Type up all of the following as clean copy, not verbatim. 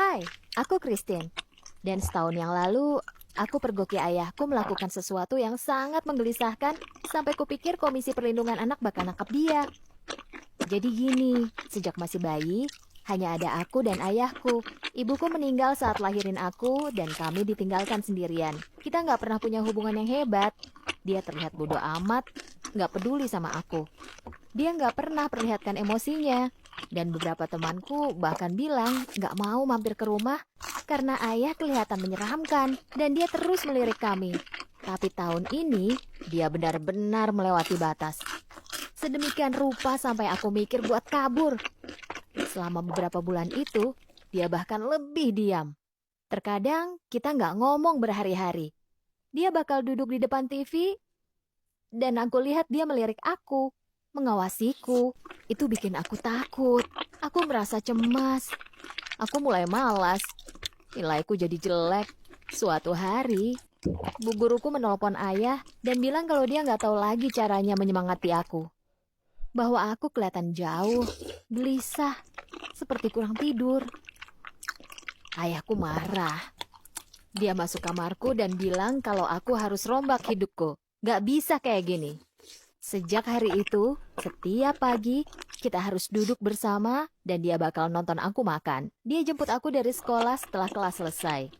Hai, aku Christine. Dan setahun yang lalu, aku pergoki ayahku melakukan sesuatu yang sangat menggelisahkan sampai kupikir Komisi Perlindungan Anak bakal nangkap dia. Jadi gini, sejak masih bayi, hanya ada aku dan ayahku. Ibuku meninggal saat lahirin aku dan kami ditinggalkan sendirian. Kita nggak pernah punya hubungan yang hebat. Dia terlihat bodoh amat, nggak peduli sama aku. Dia nggak pernah perlihatkan emosinya. Dan beberapa temanku bahkan bilang nggak mau mampir ke rumah karena ayah kelihatan menyeramkan dan dia terus melirik kami. Tapi tahun ini, dia benar-benar melewati batas. Sedemikian rupa sampai aku mikir buat kabur. Selama beberapa bulan itu, dia bahkan lebih diam. Terkadang kita nggak ngomong berhari-hari. Dia bakal duduk di depan TV, dan aku lihat dia melirik aku, mengawasiku. Itu bikin aku takut. Aku merasa cemas. Aku mulai malas. Nilaiku jadi jelek. Suatu hari, bu guruku menelpon ayah dan bilang kalau dia nggak tahu lagi caranya menyemangati aku. Bahwa aku kelihatan jauh, gelisah, seperti kurang tidur. Ayahku marah. Dia masuk kamarku dan bilang kalau aku harus rombak hidupku. Gak bisa kayak gini. Sejak hari itu, setiap pagi kita harus duduk bersama dan dia bakal nonton aku makan. Dia jemput aku dari sekolah setelah kelas selesai.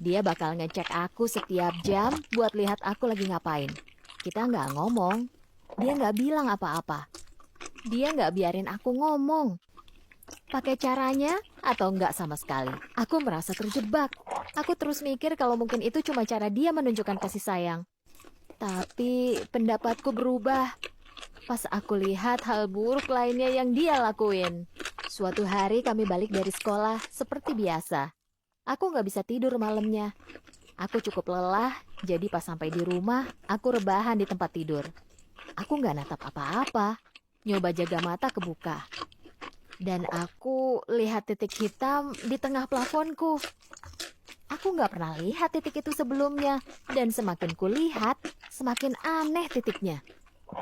Dia bakal ngecek aku setiap jam buat lihat aku lagi ngapain. Kita nggak ngomong. Dia nggak bilang apa-apa. Dia nggak biarin aku ngomong. Pakai caranya atau nggak sama sekali. Aku merasa terjebak. Aku terus mikir kalau mungkin itu cuma cara dia menunjukkan kasih sayang. Tapi pendapatku berubah pas aku lihat hal buruk lainnya yang dia lakuin. Suatu hari kami balik dari sekolah seperti biasa. Aku nggak bisa tidur malamnya. Aku cukup lelah, jadi pas sampai di rumah, aku rebahan di tempat tidur. Aku nggak natap apa-apa, nyoba jaga mata kebuka. Dan aku lihat titik hitam di tengah plafonku. Aku nggak pernah lihat titik itu sebelumnya, dan semakin kulihat, semakin aneh titiknya.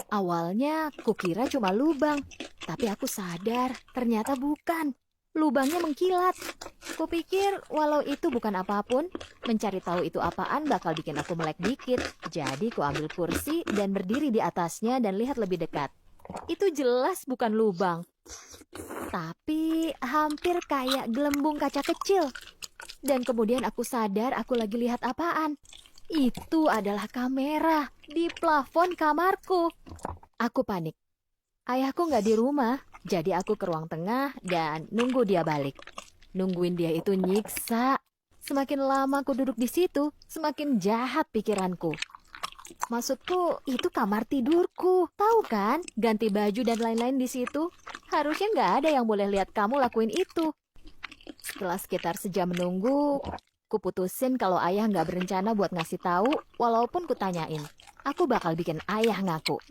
Awalnya kukira cuma lubang, tapi aku sadar ternyata bukan. Lubangnya mengkilat. Kupikir walau itu bukan apapun, mencari tahu itu apaan bakal bikin aku melek dikit. Jadi kuambil kursi dan berdiri di atasnya dan lihat lebih dekat. Itu jelas bukan lubang, tapi hampir kayak gelembung kaca kecil. Dan kemudian aku sadar aku lagi lihat apaan. Itu adalah kamera di plafon kamarku. Aku panik. Ayahku nggak di rumah, jadi aku ke ruang tengah dan nunggu dia balik. Nungguin dia itu nyiksa. Semakin lama aku duduk di situ, semakin jahat pikiranku. Maksudku, itu kamar tidurku. Tahu kan, ganti baju dan lain-lain di situ. Harusnya nggak ada yang boleh lihat kamu lakuin itu. Setelah sekitar sejam menunggu, kuputusin kalau ayah nggak berencana buat ngasih tahu, walaupun kutanyain. Aku bakal bikin ayah ngaku.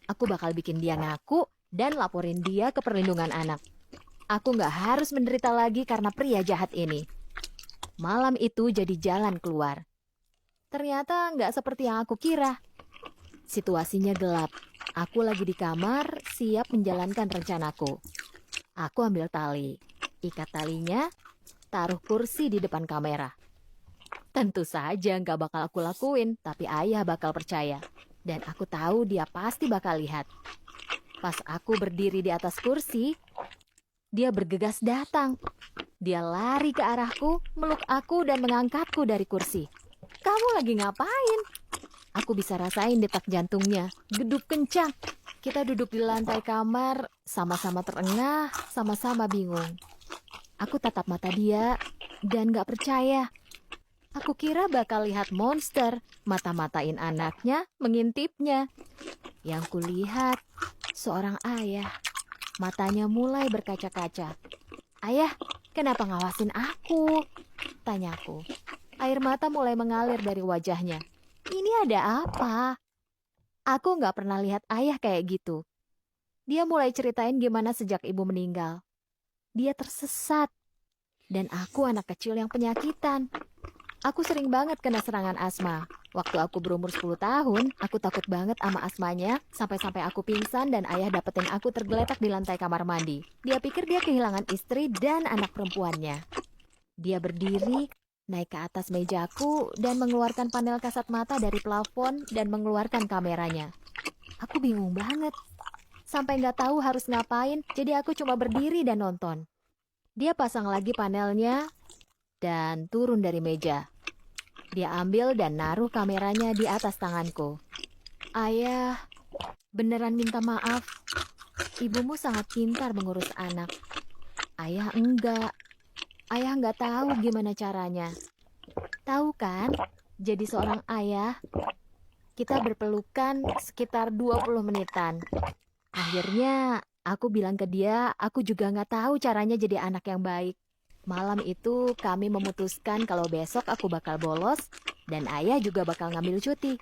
Aku bakal bikin dia ngaku dan laporin dia ke perlindungan anak. Aku nggak harus menderita lagi karena pria jahat ini. Malam itu jadi jalan keluar. Ternyata nggak seperti yang aku kira. Situasinya gelap. Aku lagi di kamar, siap menjalankan rencanaku. Aku ambil tali. Ikat talinya, taruh kursi di depan kamera. Tentu saja nggak bakal aku lakuin, tapi ayah bakal percaya. Dan aku tahu dia pasti bakal lihat. Pas aku berdiri di atas kursi, dia bergegas datang. Dia lari ke arahku, meluk aku dan mengangkatku dari kursi. Kamu lagi ngapain? Aku bisa rasain detak jantungnya, gedup kencang. Kita duduk di lantai kamar, sama-sama terengah, sama-sama bingung. Aku tatap mata dia dan gak percaya. Aku kira bakal lihat monster, mata-matain anaknya, mengintipnya. Yang kulihat, seorang ayah. Matanya mulai berkaca-kaca. Ayah, kenapa ngawasin aku? Tanyaku. Air mata mulai mengalir dari wajahnya. Ini ada apa? Aku gak pernah lihat ayah kayak gitu. Dia mulai ceritain gimana sejak ibu meninggal. Dia tersesat. Dan aku anak kecil yang penyakitan. Aku sering banget kena serangan asma. Waktu aku berumur 10 tahun, aku takut banget sama asmanya, sampai-sampai aku pingsan dan ayah dapetin aku tergeletak di lantai kamar mandi. Dia pikir dia kehilangan istri dan anak perempuannya. Dia berdiri, naik ke atas mejaku, dan mengeluarkan panel kasat mata dari plafon dan mengeluarkan kameranya. Aku bingung banget. Sampai nggak tahu harus ngapain, jadi aku cuma berdiri dan nonton. Dia pasang lagi panelnya dan turun dari meja. Dia ambil dan naruh kameranya di atas tanganku. Ayah, beneran minta maaf. Ibumu sangat pintar mengurus anak. Ayah enggak. Ayah nggak tahu gimana caranya. Tahu kan, jadi seorang ayah, kita berpelukan sekitar 20 menitan. Akhirnya, aku bilang ke dia, aku juga nggak tahu caranya jadi anak yang baik. Malam itu, kami memutuskan kalau besok aku bakal bolos, dan ayah juga bakal ngambil cuti.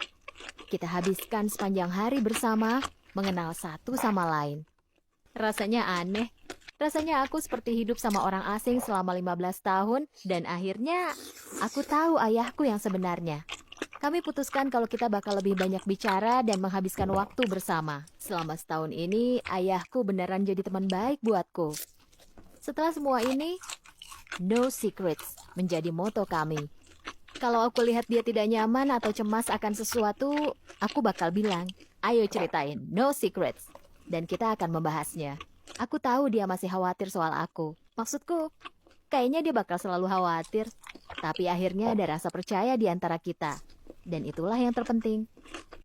Kita habiskan sepanjang hari bersama, mengenal satu sama lain. Rasanya aneh. Rasanya aku seperti hidup sama orang asing selama 15 tahun, dan akhirnya aku tahu ayahku yang sebenarnya. Kami putuskan kalau kita bakal lebih banyak bicara dan menghabiskan waktu bersama. Selama setahun ini, ayahku beneran jadi teman baik buatku. Setelah semua ini, no secrets menjadi moto kami. Kalau aku lihat dia tidak nyaman atau cemas akan sesuatu, aku bakal bilang, ayo ceritain, no secrets. Dan kita akan membahasnya. Aku tahu dia masih khawatir soal aku. Maksudku, kayaknya dia bakal selalu khawatir. Tapi akhirnya ada rasa percaya di antara kita. Dan itulah yang terpenting.